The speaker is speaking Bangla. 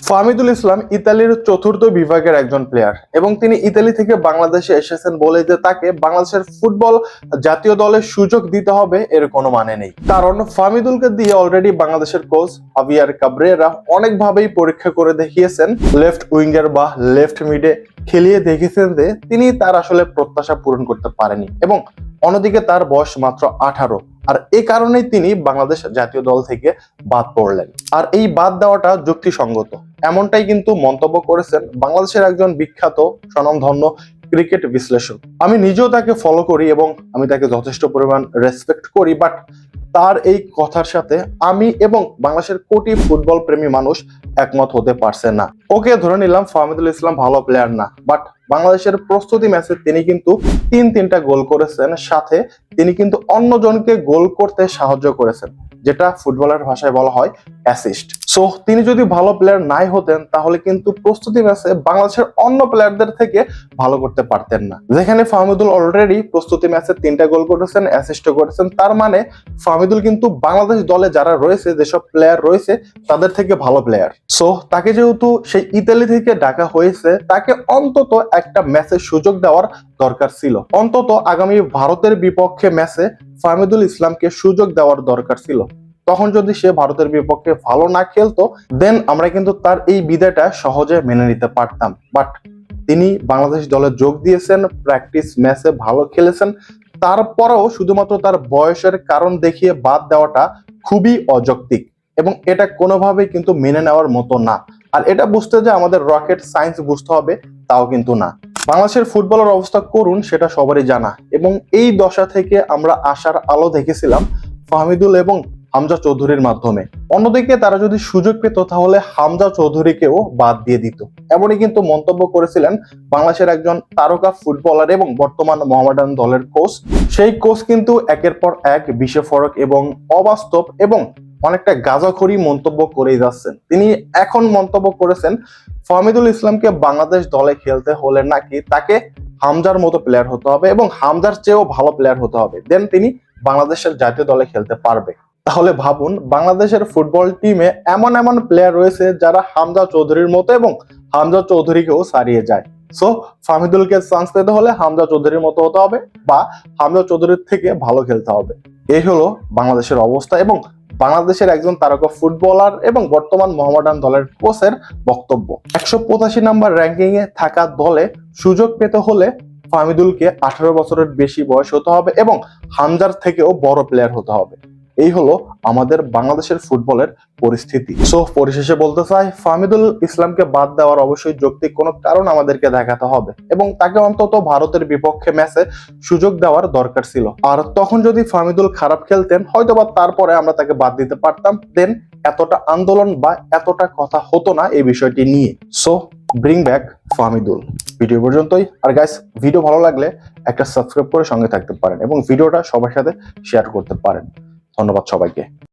ফাহমিদুল ইসলাম ইতালির চতুর্থ বিভাগের একজন প্লেয়ার এবং তিনি ইতালি থেকে বাংলাদেশে এসেছেন বলে যে তাকে বাংলাদেশের ফুটবল জাতীয় দলের সুযোগ দিতে হবে এর কোনো মানে নেই। কারণ ফাহমিদুলকে দিয়ে অলরেডি বাংলাদেশের কোচ হাভিয়ার কাবরেরা অনেকভাবেই পরীক্ষা করে দেখিয়েছেন, লেফট উইঙ্গার বা লেফট মিডে খেলিয়ে দেখেছেন যে তিনি তার আসলে প্রত্যাশা পূরণ করতে পারেনি এবং অন্যদিকে তার বয়স মাত্র 18। আর এই কারণেই তিনি বাংলাদেশ জাতীয় দল থেকে বাদ পড়লেন। আর এই বাদ দেওয়াটা যুক্তিসঙ্গত, এমনটাই কিন্তু মন্তব্য করেছেন বাংলাদেশের একজন বিখ্যাত স্বনামধন্য ক্রিকেট বিশ্লেষক। আমি নিজেও তাকে ফলো করি এবং আমি তাকে যথেষ্ট পরিমাণ রেসপেক্ট করি, বাট তার এই কথার সাথে আমি এবং বাংলাদেশের কোটি ফুটবল প্রেমী মানুষ একমত হতে পারছে না। ওকে ধরে নিলাম ফাহমিদুল ইসলাম ভালো প্লেয়ার না, বাট বাংলাদেশের প্রস্তুতি ম্যাচে তিনি কিন্তু তিনটা গোল করেছেন, সাথে তিনি কিন্তু অন্যজনকে গোল করতে সাহায্য করেছেন, যেটা ফুটবলের ভাষায় বলা হয় অ্যাসিস্ট। সো তিনি যদি ভালো প্লেয়ার নাই হতেন তাহলে কিন্তু প্রস্তুতি ম্যাচে বাংলাদেশের অন্য প্লেয়ারদের থেকে ভালো করতে পারতেন না। যেখানে ফাহমিদুল অলরেডি প্রস্তুতি ম্যাচে 3টা গোল করেছেন, অ্যাসিস্ট করেছেন, তার মানে ফাহমিদুল কিন্তু বাংলাদেশ দলে যারা রয়েছে, যেসব প্লেয়ার রয়েছে তাদের থেকে ভালো প্লেয়ার। সো তাকে যেহেতু সেই ইতালি থেকে ডাকা হয়েছে, তাকে অন্তত একটা ম্যাচের সুযোগ দেওয়ার দরকার ছিল। অন্তত আগামী ভারতের বিপক্ষে ম্যাচে ফাহমিদুল ইসলামকে সুযোগ দেওয়ার দরকার ছিল। তখন যদি সে ভারতের বিপক্ষে ভালো না খেলতো, দেন আমরা কিন্তু তার এই বিদায়টা সহজে মেনে নিতে পারতাম। বাট তিনি বাংলাদেশ দলে যোগ দিয়েছেন, প্র্যাকটিস ম্যাচে ভালো খেলেছেন, তারপরেও শুধুমাত্র তার বয়সের কারণ দেখিয়ে বাদ দেওয়াটা খুবই অযৌক্তিক এবং এটা কোনোভাবেই কিন্তু মেনে নেওয়ার মতো না। আর এটা বুঝতে যে আমাদের রকেট সায়েন্স বুঝতে হবে তাও কিন্তু না। বাংলাদেশের ফুটবলের অবস্থা করুন সেটা সবারই জানা এবং এই দশা থেকে আমরা আশার আলো দেখেছিলাম ফাহমিদুল এবং হামজা চৌধুরীর মাধ্যমে। অন্যদিকে তারা যদি সুযোগ পেত তাহলে হামজা চৌধুরীকেও বাদ দিয়ে দিত, এমনই কিন্তু মন্তব্য করেছিলেন বাংলাদেশের একজন তারকা ফুটবলার এবং বর্তমান মোহামেডান দলের কোচ। সেই কোচ কিন্তু একের পর এক বিস্ফোরক এবং অবাস্তব এবং অনেকটা গাঁজাখড়ি মন্তব্য করেই যাচ্ছেন। তিনি এখন মন্তব্য করেছেন ফাহমিদুল ইসলামকে বাংলাদেশ দলে খেলতে হলে নাকি তাকে হামজার মতো প্লেয়ার হতে হবে এবং হামজার চেয়েও ভালো প্লেয়ার হতে হবে, দেন তিনি বাংলাদেশের জাতীয় দলে খেলতে পারবে। তাহলে ভাবুন, বাংলাদেশের ফুটবল টিমে এমন এমন প্লেয়ার রয়েছে যারা হামজা চৌধুরীর মতো এবং হামজা চৌধুরীকেও ছাড়িয়ে যায়। সো ফাহমিদুলকে চান্স পেতে হলে হামজা চৌধুরীর মতো হতে হবে বা হামজা চৌধুরীর থেকে ভালো খেলতে হবে। এই হলো বাংলাদেশের অবস্থা এবং বাংলাদেশের একজন তারকা ফুটবলার এবং বর্তমান মোহামেডান দলের কোচের বক্তব্য। 185 নাম্বার র্যাঙ্কিং এ থাকা দলে সুযোগ পেতে হলে ফাহমিদুলকে 18 বছরের বেশি বয়স হতে হবে এবং হামজার থেকেও বড় প্লেয়ার হতে হবে। এই হলো আমাদের বাংলাদেশের ফুটবলের পরিস্থিতি। সো পরিশেষে বলতে চাই, ফাহমিদুল ইসলামকে বাদ দেওয়ার অবশ্যই যৌক্তিক কোনো কারণ আমাদেরকে দেখাতে হবে এবং তাকে অন্তত ভারতের বিপক্ষে ম্যাচে সুযোগ দেওয়ার দরকার ছিল। আর তখন যদি ফাহমিদুল খারাপ খেলতেন হয়তোবা তারপরে আমরা তাকে বাদ দিতে পারতাম, দেন এতটা আন্দোলন বা এতটা কথা হতো না এই বিষয়টি নিয়ে। So bring back Fahmidul. Video পর্যন্তই। আর গাইস, ভিডিও ভালো লাগলে একটা সাবস্ক্রাইব করে সঙ্গে থাকতে পারেন এবং ভিডিওটা সবার সাথে শেয়ার করতে পারেন। ধন্যবাদ সবাইকে।